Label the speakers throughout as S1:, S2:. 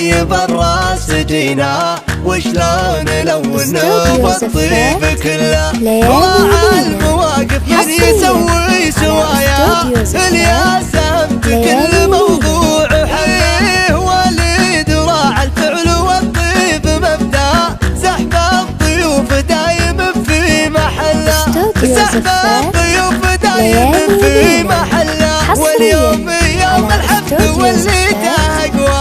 S1: طيب الراس جينا وشلون نلونه والطيب كله. راعى المواقف من يسوي سوايا الياسم كل موضوع حيه وليد. راعى الفعل والطيب مبدا سحب الضيوف دايم في محله. سحب الضيوف دايم في محله. واليوم يوم الحفل واللي تهقوى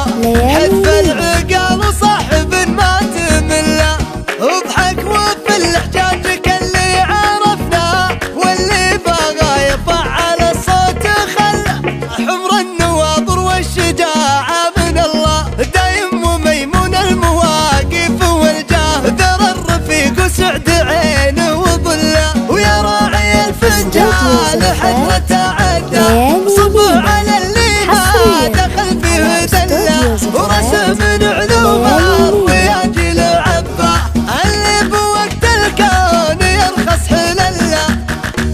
S1: حذف العقال صاحب ما تمله. اضحك وفي الحجاج كاللي عرفنا واللي بغى يفعل الصوت خله. حمر النواظر والشجاعة من الله دايم وميمون المواقف والجاه. ذر الرفيق وسعد عينه وظله ويا راعي الفنجان حذر تعدى. صبوا على اللي ما دخل فيه دله ورسم من علومه وياجل عبا اللي بوقت الكون يرخص حلله.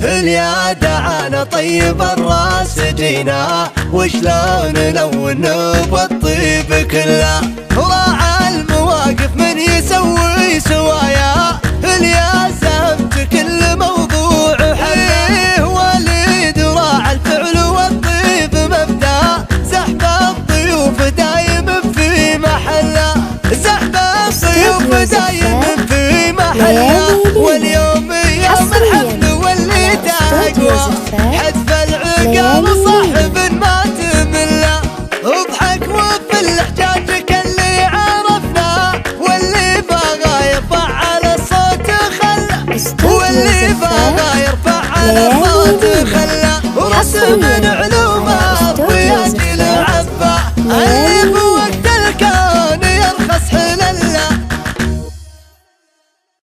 S1: اليا دعانا طيب الراس جينا وشلون نلونه والطيب كله. راعى المواقف من يسوي سوايا الياسم كل موضوع حيه وليد. راعى الفعل والطيب مبدا سحب الضيوف دايم في محله. سحب الضيوف دايم في محله. واليوم يوم الحفل واللي تهقوى حذف العقال صاحب ما تمله. اضحك وفي الحجاج كاللي عرفنا واللي بغى يفعل الصوت خله. واللي بغى يرفع على الصوت خله ورسم من علومه